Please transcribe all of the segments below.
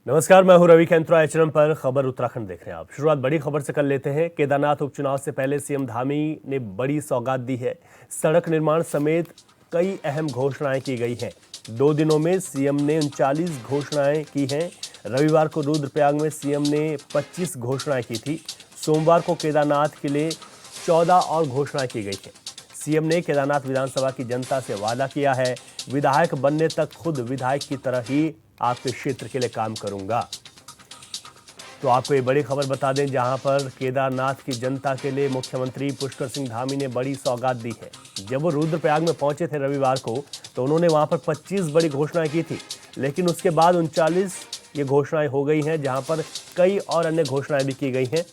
नमस्कार, मैं हूं रवि कैंत्रा। एचएम पर खबर उत्तराखंड देख रहे हैं आप। शुरुआत बड़ी खबर से कर लेते हैं। केदारनाथ उपचुनाव से पहले सीएम धामी ने बड़ी सौगात दी है। सड़क निर्माण समेत कई अहम घोषणाएं की गई हैं। 2 दिनों में सीएम ने 39 घोषणाएं की हैं। रविवार को रुद्रप्रयाग में सीएम ने 25 घोषणाएं की थी। सोमवार को केदारनाथ के लिए 14 और घोषणाएं की गई हैं। सीएम ने केदारनाथ विधानसभा की जनता से वादा किया है, विधायक बनने तक खुद विधायक की तरह ही आपके क्षेत्र के लिए काम करूंगा। तो आपको ये बड़ी खबर बता दें, जहां पर केदारनाथ की जनता के लिए मुख्यमंत्री पुष्कर सिंह धामी ने बड़ी सौगात दी है। जब वो रुद्रप्रयाग में पहुंचे थे रविवार को, तो उन्होंने वहां पर 25 बड़ी घोषणाएं की थी, लेकिन उसके बाद 39 ये घोषणाएं हो गई हैं, जहां पर कई और अन्य घोषणाएं भी की गई हैं।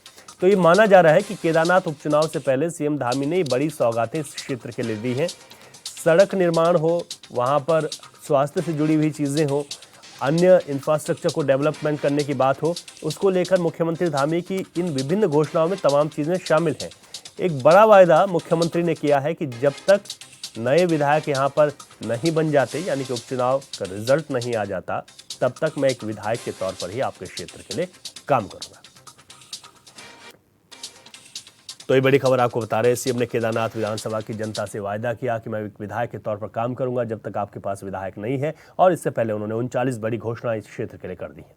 तो ये माना जा रहा है कि केदारनाथ उपचुनाव से पहले सीएम धामी ने बड़ी सौगातें इस क्षेत्र के लिए दी हैं। सड़क निर्माण हो, वहां पर स्वास्थ्य से जुड़ी हुई चीजें हो, अन्य इंफ्रास्ट्रक्चर को डेवलपमेंट करने की बात हो, उसको लेकर मुख्यमंत्री धामी की इन विभिन्न घोषणाओं में तमाम चीजें शामिल हैं। एक बड़ा वायदा मुख्यमंत्री ने किया है कि जब तक नए विधायक यहां पर नहीं बन जाते, यानी कि उपचुनाव का रिजल्ट नहीं आ जाता, तब तक मैं एक विधायक के तौर पर ही आपके क्षेत्र के लिए काम करूंगा। तो ये बड़ी खबर आपको बता रहे हैं। सीएम ने केदारनाथ विधानसभा की जनता से वायदा किया कि मैं एक विधायक के तौर पर काम करूंगा जब तक आपके पास विधायक नहीं है, और इससे पहले उन्होंने 39 बड़ी घोषणाएं इस क्षेत्र के लिए कर दी हैं।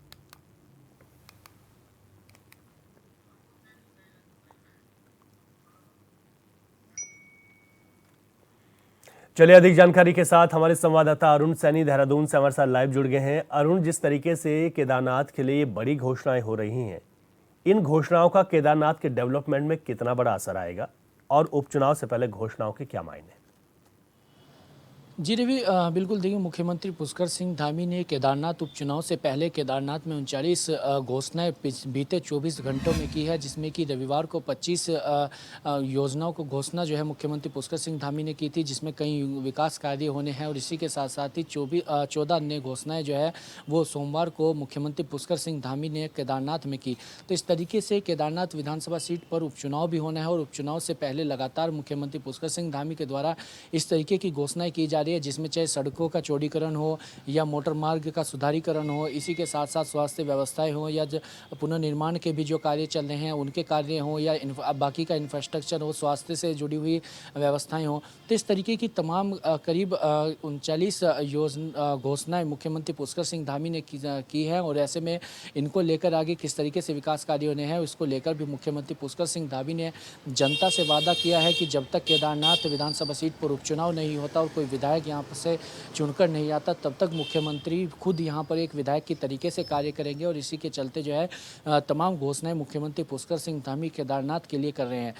चलिए, अधिक जानकारी के साथ हमारे संवाददाता अरुण सैनी देहरादून से हमारे साथ लाइव जुड़ गए हैं। अरुण, जिस तरीके से केदारनाथ के लिए बड़ी घोषणाएं हो रही हैं, इन घोषणाओं का केदारनाथ के डेवलपमेंट में कितना बड़ा असर आएगा, और उपचुनाव से पहले घोषणाओं के क्या मायने? जी रवि, बिल्कुल देखिए, मुख्यमंत्री पुष्कर सिंह धामी ने केदारनाथ उपचुनाव से पहले केदारनाथ में 39 घोषणाएं बीते 24 घंटों में की है, जिसमें कि रविवार को 25 योजनाओं को घोषणा जो है मुख्यमंत्री पुष्कर सिंह धामी ने की थी, जिसमें कई विकास कार्य होने हैं। और इसी के साथ साथ ही 14 अन्य घोषणाएं जो है वो सोमवार को मुख्यमंत्री पुष्कर सिंह धामी ने केदारनाथ में की। तो इस तरीके से केदारनाथ विधानसभा सीट पर उपचुनाव भी होना है, और उपचुनाव से पहले लगातार मुख्यमंत्री पुष्कर सिंह धामी के द्वारा इस तरीके की घोषणाएं की जा रही है, जिसमें चाहे सड़कों का चौड़ीकरण हो या मोटर मार्ग का सुधारीकरण हो, इसी के साथ साथ स्वास्थ्य व्यवस्थाएं हो, या पुनर्निर्माण के भी जो कार्य चल रहे हैं उनके कार्य हो, या बाकी का इंफ्रास्ट्रक्चर हो, स्वास्थ्य से जुड़ी हुई व्यवस्थाएं हो। तो इस तरीके की तमाम करीब 39 घोषणाएं मुख्यमंत्री पुष्कर सिंह धामी ने की है। और ऐसे में इनको लेकर आगे किस तरीके से विकास कार्य होने हैं, उसको लेकर भी मुख्यमंत्री पुष्कर सिंह धामी ने जनता से वादा किया है कि जब तक केदारनाथ विधानसभा सीट पर उपचुनाव नहीं होता और कोई विधायक यहाँ पर से चुनकर नहीं आता, तब तक मुख्यमंत्री खुद यहाँ पर एक विधायक की तरीके से कार्य करेंगे। और इसी के चलते जो है तमाम घोषणाएं मुख्यमंत्री पुष्कर सिंह धामी केदारनाथ के लिए कर रहे हैं।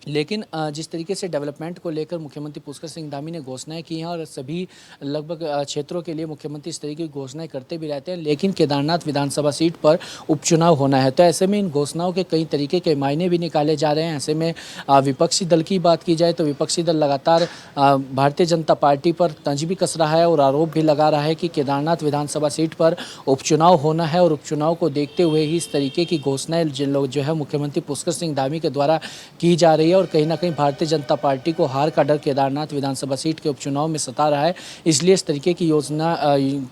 लेकिन जिस तरीके से डेवलपमेंट को लेकर मुख्यमंत्री पुष्कर सिंह धामी ने घोषणाएं की हैं, और सभी लगभग क्षेत्रों के लिए मुख्यमंत्री इस तरीके की घोषणाएं करते भी रहते हैं, लेकिन केदारनाथ विधानसभा सीट पर उपचुनाव होना है। तो ऐसे में इन घोषणाओं के कई तरीके के मायने भी निकाले जा रहे हैं। ऐसे में विपक्षी दल की बात की जाए तो विपक्षी दल लगातार भारतीय जनता पार्टी पर तंज भी कस रहा है और आरोप भी लगा रहा है कि केदारनाथ विधानसभा सीट पर उपचुनाव होना है, और उपचुनाव को देखते हुए ही इस तरीके की घोषणाएं जो है मुख्यमंत्री पुष्कर सिंह धामी के द्वारा की जा रही है। और कहीं ना कहीं भारतीय जनता पार्टी को हार का डर केदारनाथ विधानसभा सीट के उपचुनाव में सता रहा है, इसलिए इस तरीके की योजना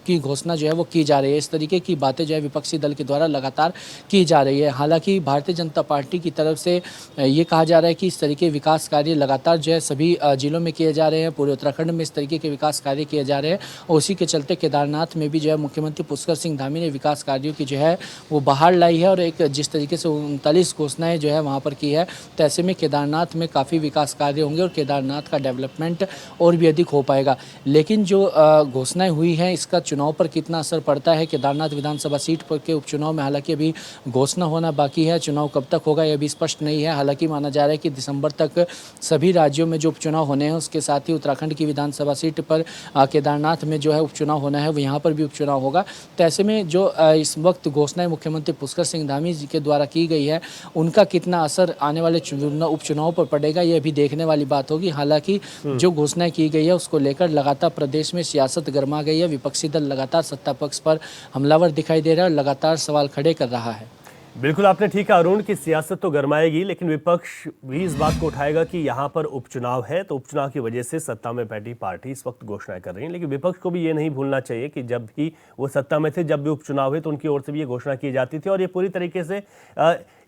की घोषणा जो है वो की जा रही है। इस तरीके की बातें जो है विपक्षी दल के द्वारा लगातार की जा रही है। हालांकि भारतीय जनता पार्टी की तरफ से ये कहा जा रहा है कि इस तरीके विकास कार्य लगातार जो है सभी जिलों में किए जा रहे हैं, पूरे उत्तराखंड में इस तरीके के विकास कार्य किए जा रहे हैं, और उसी के चलते केदारनाथ में भी जो है मुख्यमंत्री पुष्कर सिंह धामी ने विकास कार्यों की जो है वो बाहर लाई है। और एक जिस तरीके से 39 घोषणाएं जो है वहाँ पर की है, तो ऐसे में केदारनाथ में काफ़ी विकास कार्य होंगे और केदारनाथ का डेवलपमेंट और भी अधिक हो पाएगा। लेकिन जो घोषणाएं हुई हैं, इसका चुनाव पर कितना असर पड़ता है केदारनाथ विधानसभा सीट पर के उपचुनाव में, हालांकि अभी घोषणा होना बाकी है, चुनाव कब तक होगा यह भी स्पष्ट नहीं है। हालांकि माना जा रहा है कि दिसंबर तक सभी राज्यों में जो उपचुनाव होने हैं, उसके साथ ही उत्तराखंड की विधानसभा सीट पर केदारनाथ में जो है उपचुनाव होना है, वो यहाँ पर भी उपचुनाव होगा। तो ऐसे में जो इस वक्त घोषणाएं मुख्यमंत्री पुष्कर सिंह धामी जी के द्वारा की गई है, उनका कितना असर आने वाले उपचुनाव पर पड़ेगा, यह भी देखने वाली बात होगी। हालांकि जो घोषणाएं की गई है उसको लेकर लगातार प्रदेश में सियासत गर्मा गई है। विपक्षी दल लगातार सत्ता पक्ष पर हमलावर दिखाई दे रहा है और लगातार सवाल खड़े कर रहा है। बिल्कुल आपने ठीक कहा अरुण कि सियासत तो गरमाएगी, लेकिन विपक्ष भी इस बात को उठाएगा कि यहाँ पर उपचुनाव है, तो उपचुनाव की वजह से सत्ता में बैठी पार्टी इस वक्त घोषणाएं कर रही है। लेकिन विपक्ष को भी ये नहीं भूलना चाहिए कि जब भी वो सत्ता में थे, जब भी उपचुनाव हुए, तो उनकी ओर से भी ये घोषणा की जाती थी और ये पूरी तरीके से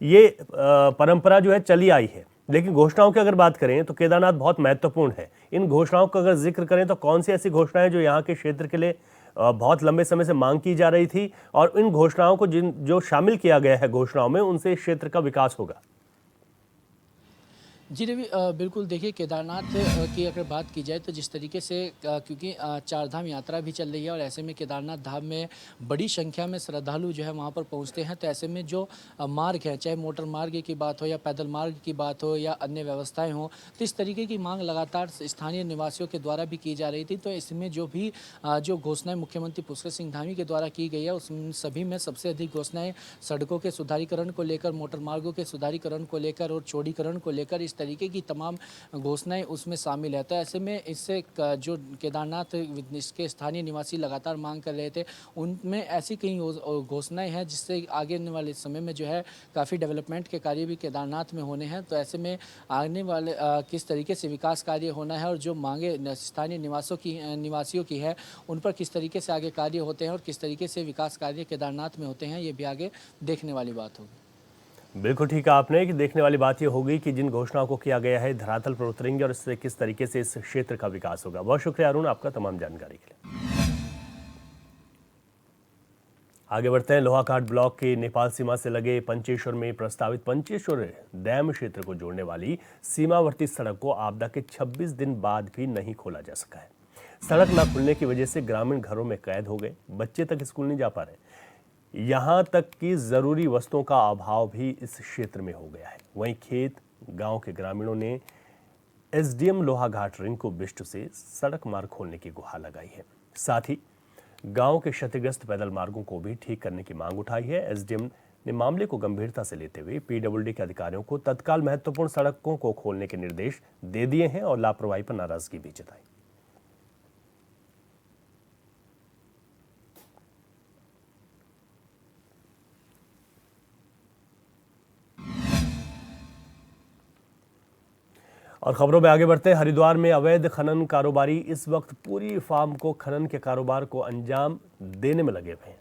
ये परंपरा जो है चली आई है। लेकिन घोषणाओं की अगर बात करें तो केदारनाथ बहुत महत्वपूर्ण है। इन घोषणाओं का अगर जिक्र करें तो कौन सी ऐसी घोषणाएं जो यहाँ के क्षेत्र के लिए बहुत लंबे समय से मांग की जा रही थी, और इन घोषणाओं को जो शामिल किया गया है घोषणाओं में, उनसे इस क्षेत्र का विकास होगा? जी रवि, बिल्कुल देखिए, केदारनाथ की अगर बात की जाए तो जिस तरीके से क्योंकि चार धाम यात्रा भी चल रही है और ऐसे में केदारनाथ धाम में बड़ी संख्या में श्रद्धालु जो है वहाँ पर पहुँचते हैं, तो ऐसे में जो मार्ग है, चाहे मोटर मार्ग की बात हो या पैदल मार्ग की बात हो या अन्य व्यवस्थाएं हों, तो इस तरीके की मांग लगातार स्थानीय निवासियों के द्वारा भी की जा रही थी। तो इसमें जो भी जो घोषणाएं मुख्यमंत्री पुष्कर सिंह धामी के द्वारा की गई है, उस सभी में सबसे अधिक घोषणाएं सड़कों के सुधारीकरण को लेकर, मोटर मार्गों के सुधारीकरण को लेकर और चौड़ीकरण को लेकर, इस तरीके की तमाम घोषणाएं उसमें शामिल है। तो ऐसे में इससे जो केदारनाथ इसके स्थानीय निवासी लगातार मांग कर रहे थे, उनमें ऐसी कई घोषणाएं हैं जिससे आगे आने वाले समय में जो है काफ़ी डेवलपमेंट के कार्य भी केदारनाथ में होने हैं। तो ऐसे में आने वाले किस तरीके से विकास कार्य होना है और जो मांगे स्थानीय निवासियों की है, उन पर किस तरीके से आगे कार्य होते हैं और किस तरीके से विकास कार्य केदारनाथ में होते हैं, ये भी आगे देखने वाली बात होगी। बिल्कुल ठीक है आपने कि देखने वाली बात ये होगी कि जिन घोषणाओं को किया गया है धरातल पर उतरेंगे और इससे किस तरीके से इस क्षेत्र का विकास होगा। बहुत शुक्रिया अरुण आपका तमाम जानकारी के लिए। आगे बढ़ते हैं। लोहाघाट ब्लॉक के नेपाल सीमा से लगे पंचेश्वर में प्रस्तावित पंचेश्वर डैम क्षेत्र को जोड़ने वाली सीमावर्ती सड़क को आपदा के 26 दिन बाद भी नहीं खोला जा सका है। सड़क न खुलने की वजह से ग्रामीण घरों में कैद हो गए, बच्चे तक स्कूल नहीं जा पा रहे, यहाँ तक कि जरूरी वस्तुओं का अभाव भी इस क्षेत्र में हो गया है। वहीं खेत गांव के ग्रामीणों ने एसडीएम लोहाघाट रिंकू बिष्ट से सड़क मार्ग खोलने की गुहार लगाई है। साथ ही गांव के क्षतिग्रस्त पैदल मार्गों को भी ठीक करने की मांग उठाई है। एसडीएम ने मामले को गंभीरता से लेते हुए पीडब्ल्यूडी के अधिकारियों को तत्काल महत्वपूर्ण सड़कों को खोलने के निर्देश दे दिए हैं और लापरवाही पर नाराजगी भी जताई। और खबरों में आगे बढ़ते हैं। हरिद्वार में अवैध खनन कारोबारी इस वक्त पूरी फार्म को खनन के कारोबार को अंजाम देने में लगे हुए हैं।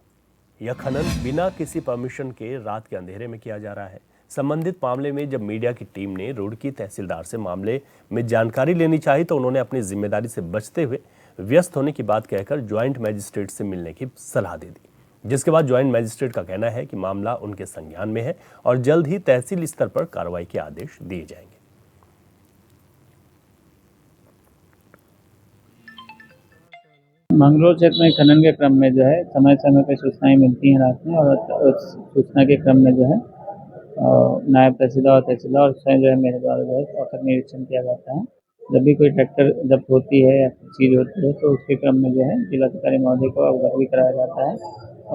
यह खनन बिना किसी परमिशन के रात के अंधेरे में किया जा रहा है। संबंधित मामले में जब मीडिया की टीम ने रुड़की तहसीलदार से मामले में जानकारी लेनी चाहिए तो उन्होंने अपनी जिम्मेदारी से बचते हुए व्यस्त होने की बात कहकर ज्वाइंट मजिस्ट्रेट से मिलने की सलाह दे दी, जिसके बाद ज्वाइंट मजिस्ट्रेट का कहना है कि मामला उनके संज्ञान में है और जल्द ही तहसील स्तर पर कार्रवाई के आदेश दिए जाएंगे। मंगलोर क्षेत्र में खनन के क्रम में जो है समय समय पर सूचनाएं मिलती हैं रात में, और उस सूचना के क्रम में जो है नायब तहसीलदार और तहसीलदार और स्वयं जो है मेरे द्वारा जो है औचक निरीक्षण किया जाता है। जब भी कोई ट्रैक्टर जब्त होती है या चीज़ होती है तो उसके क्रम में जो है जिलाधिकारी महोदय को अवगत भी कराया जाता है।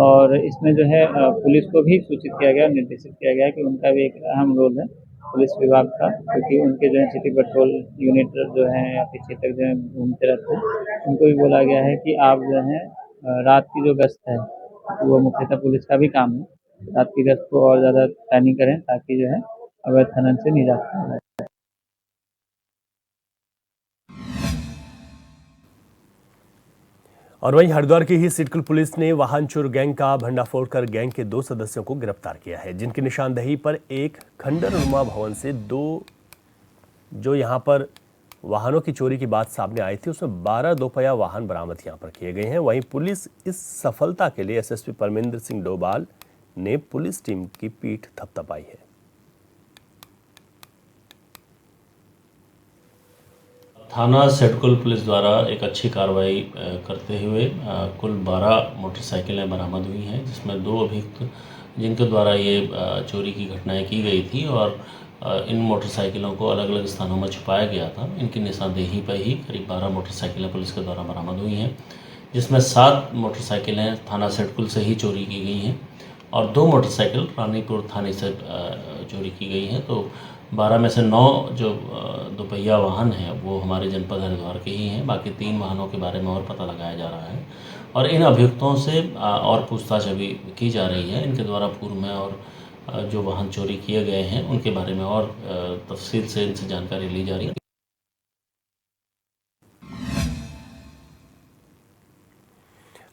और इसमें जो है पुलिस को भी सूचित किया गया, निर्देशित किया गया कि उनका भी एक अहम रोल है पुलिस विभाग का, क्योंकि उनके जो है सिटी पेट्रोल यूनिट जो है या पीछे तक जो है घूमते रहते हैं, उनको भी बोला गया है कि आप जो है रात की जो गश्त है वो मुख्यतः पुलिस का भी काम है, रात की गश्त को और ज़्यादा पैनी करें ताकि जो है अवैध खनन से निजात पाया जाए। और वहीं हरिद्वार की ही सिडकुल पुलिस ने वाहन चोर गैंग का भंडाफोड़ कर गैंग के 2 सदस्यों को गिरफ्तार किया है, जिनकी निशानदेही पर एक खंडरनुमा भवन से 2 जो यहां पर वाहनों की चोरी की बात सामने आई थी, उसमें 12 दोपहिया वाहन बरामद यहां पर किए गए हैं। वहीं पुलिस इस सफलता के लिए एसएसपी परमेंद्र सिंह डोभाल ने पुलिस टीम की पीठ थपथपाई है। थाना सिडकुल पुलिस द्वारा एक अच्छी कार्रवाई करते हुए कुल 12 मोटरसाइकिलें बरामद हुई हैं, जिसमें 2 अभियुक्त जिनके द्वारा ये चोरी की घटनाएं की गई थी और इन मोटरसाइकिलों को अलग अलग स्थानों में छुपाया गया था। इनकी निशानदेही पर ही करीब 12 मोटरसाइकिलें पुलिस के द्वारा बरामद हुई हैं, जिसमें 7 मोटरसाइकिलें थाना सिडकुल से ही चोरी की गई हैं और 2 मोटरसाइकिल रानीपुर थाने से चोरी की गई हैं। तो 12 में से 9 जो दोपहिया वाहन हैं वो हमारे जनपद हरिद्वार के ही हैं। बाकी 3 वाहनों के बारे में और पता लगाया जा रहा है और इन अभियुक्तों से और पूछताछ अभी की जा रही है। इनके द्वारा पूर्व में और जो वाहन चोरी किए गए हैं उनके बारे में और तफसील से इनसे जानकारी ली जा रही है।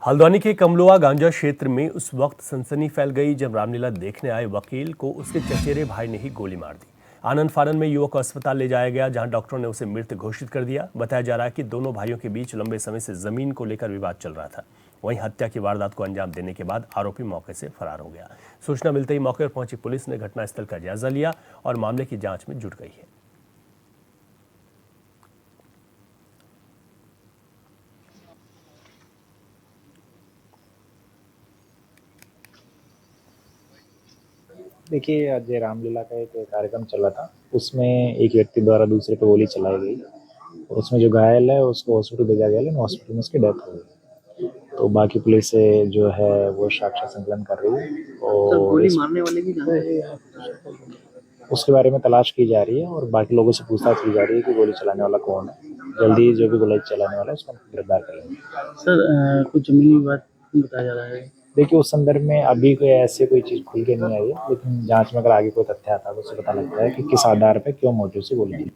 हल्द्वानी के कमलोआ गांजा क्षेत्र में उस वक्त सनसनी फैल गई जब रामलीला देखने आए वकील को उसके चचेरे भाई ने ही गोली मार दी। आनंद फानन में युवक को अस्पताल ले जाया गया, जहां डॉक्टरों ने उसे मृत घोषित कर दिया। बताया जा रहा है कि दोनों भाइयों के बीच लंबे समय से जमीन को लेकर विवाद चल रहा था। वहीं हत्या की वारदात को अंजाम देने के बाद आरोपी मौके से फरार हो गया। सूचना मिलते ही मौके पर पहुंची पुलिस ने घटनास्थल का जायजा लिया और मामले की जांच में जुट गई है। देखिए, आज रामलीला का एक कार्यक्रम चला था, उसमें एक व्यक्ति द्वारा दूसरे पे गोली चलाई गई और उसमें जो घायल है उसको हॉस्पिटल भेजा गया, लेकिन हॉस्पिटल में उसकी डेथ हो गई। तो बाकी पुलिस से जो है वो साक्ष्य संकलन कर रही है और गोली मारने वाले की जानकारी उसके बारे में तलाश की जा रही है और बाकी लोगों से पूछताछ की जा रही है कि गोली चलाने वाला कौन है। जल्दी जो भी गोली चलाने वाला है उसको गिरफ्तार करेंगे। सर कुछ जमीनी बात बताया जा रहा है। देखिए, उस संदर्भ में अभी कोई चीज़ खुल के नहीं आई है, लेकिन जांच में अगर आगे कोई तथ्य आता है तो उससे पता लगता है कि किस आधार पर क्यों मोटिव से गोली चली।